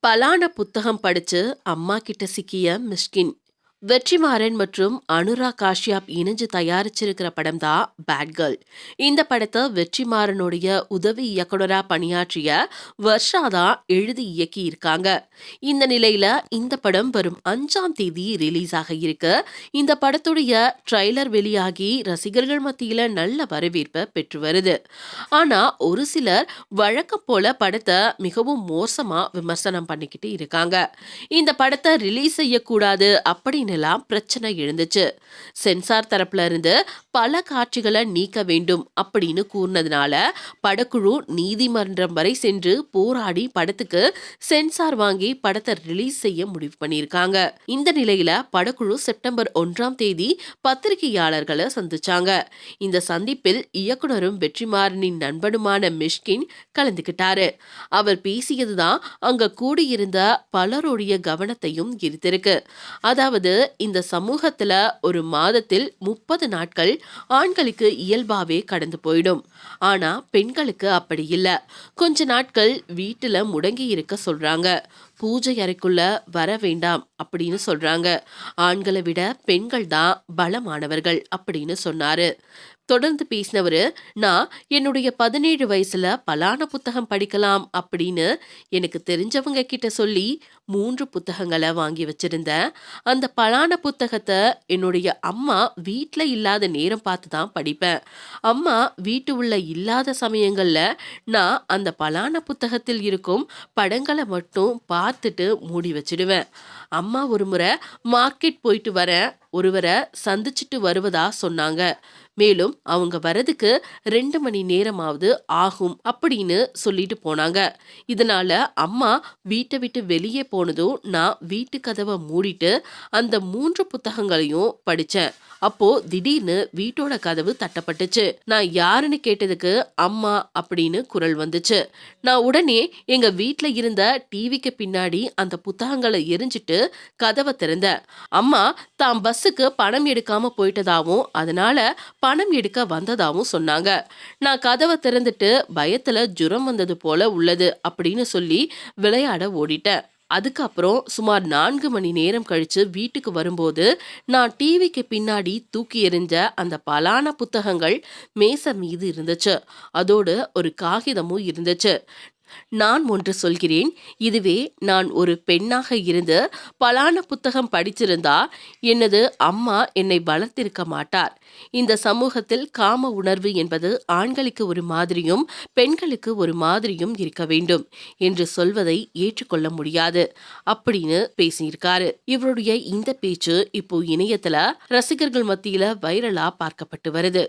பலான புத்தகம் படிச்சு அம்மா கிட்ட சிக்கிய மிஷ்கின். வெற்றிமாறன் மற்றும் அனுராக் காஷ்யப் இணைஞ்சு தயாரிச்சிருக்கிற படம் தான் பேட் கேர்ள். இந்த படத்தை வெற்றிமாறனுடைய உதவி இயக்குனரா பணியாற்றிய வர்ஷா தான் எழுதி இயக்கி இருக்காங்க. இந்த நிலையில இந்த படம் வரும் 5ஆம் தேதி ரிலீஸ் ஆக இருக்கு. இந்த படத்துடைய ட்ரைலர் வெளியாகி ரசிகர்கள் மத்தியில நல்ல வரவேற்பை பெற்று வருது. ஆனா ஒரு சிலர் வழக்கம் போல படத்தை மிகவும் மோசமா விமர்சனம் பண்ணிக்கிட்டு இருக்காங்க. இந்த படத்தை ரிலீஸ் செய்யக்கூடாது அப்படின்னு எல்லாம் பிரச்சனை எழுந்துச்சு. சென்சார் தரப்புல இருந்து பல காட்சிகளை நீக்க வேண்டும் அப்படின்னு கூறினதுனால படக்குழு நீதிமன்றம் வரை சென்று போராடி படத்துக்கு சென்சார் வாங்கி படத்தை ரிலீஸ் செய்ய முடிவு பண்ணியிருக்காங்க. இந்த நிலையில படக்குழு செப்டம்பர் 1ஆம் தேதி பத்திரிகையாளர்களை சந்திச்சாங்க. இந்த சந்திப்பில் இயக்குனரும் வெற்றிமாறனின் நண்பனுமான மிஷ்கின் கலந்துகிட்டாரு. அவர் பேசியதுதான் அங்க கூடியிருந்த பலருடைய கவனத்தையும் ஈர்த்திருக்கு. அதாவது இந்த சமூகத்துல ஒரு மாதத்தில் 30 நாட்கள் ஆண்களுக்கு இயல்பாவே கடந்து போயிடும். ஆனா பெண்களுக்கு அப்படி இல்ல. கொஞ்ச நாட்கள் வீட்டுல முடங்கி இருக்க சொல்றாங்க. பூஜை அறைக்குள்ள வர வேண்டாம் அப்படின்னு சொல்றாங்க. ஆண்களை விட பெண்கள் தான் பலமானவர்கள் அப்படின்னு சொன்னாரு. தொடர்ந்து பேசினவரு, நான் என்னுடைய 17 வயசுல பலான புத்தகம் படிக்கலாம் அப்படின்னு எனக்கு தெரிஞ்சவங்க கிட்ட சொல்லி 3 புத்தகங்களை வாங்கி வச்சிருந்தேன். அந்த பலான புத்தகத்தை என்னுடைய அம்மா வீட்ல இல்லாத நேரம் பார்த்து தான் படிப்பேன். அம்மா வீட்டு உள்ள இல்லாத சமயங்கள்ல நான் அந்த பலான புத்தகத்தில் இருக்கும் படங்களை மட்டும் பார்த்துட்டு மூடி வச்சிடுவேன். அம்மா ஒரு முறை மார்க்கெட் போயிட்டு வரேன், ஒருவரை சந்திச்சுட்டு வருவதா சொன்னாங்க. மேலும் அவங்க வரதுக்கு 2 மணி நேரமாவது ஆகும் அப்படின்னு சொல்லிட்டு போனாங்க. இதனால அம்மா வீட்டை விட்டு வெளியே போனதும் நான் வீட்டு கதவை மூடிட்டு அந்த 3 புத்தகங்களையும் படிச்சேன். அப்போ திடீர்னு வீட்டோட கதவு தட்டப்பட்டுச்சு. நான் யாருன்னு கேட்டதுக்கு அம்மா அப்படின்னு குரல் வந்துச்சு. நான் உடனே எங்க வீட்ல இருந்த டிவிக்கு பின்னாடி அந்த புத்தகங்களை எரிஞ்சிட்டு கதவை திறந்தேன். அம்மா தாம் பஸ்ஸுக்கு பணம் எடுக்காம போயிட்டதாவும் அதனால பணம் எடுக்க வந்ததாவும் சொன்னாங்க. நான் கதவை திறந்துட்டு பயத்துல ஜுரம் வந்தது போல உள்ளது அப்படின்னு சொல்லி விளையாட ஓடிட்டேன். அதுக்கப்புறம் சுமார் 4 மணி நேரம் கழிச்சு வீட்டுக்கு வரும்போது நான் டிவிக்கு பின்னாடி தூக்கி எறிஞ்ச அந்த பலான புத்தகங்கள் மேசை மீது இருந்துச்சு. அதோடு ஒரு காகிதமும் இருந்துச்சு. நான் ஒன்று சொல்கிறேன், இதுவே நான் ஒரு பெண்ணாக இருந்து பலான புத்தகம் படிச்சிருந்தா எனது அம்மா என்னை வளர்த்திருக்க மாட்டார். இந்த சமூகத்தில் காம உணர்வு என்பது ஆண்களுக்கு ஒரு மாதிரியும் பெண்களுக்கு ஒரு மாதிரியும் இருக்க வேண்டும் என்று சொல்வதை ஏற்றுக்கொள்ள முடியாது அப்படின்னு பேசியிருக்காரு. இவருடைய இந்த பேச்சு இப்போ இணையத்துல ரசிகர்கள் மத்தியில வைரலா பார்க்கப்பட்டு வருது.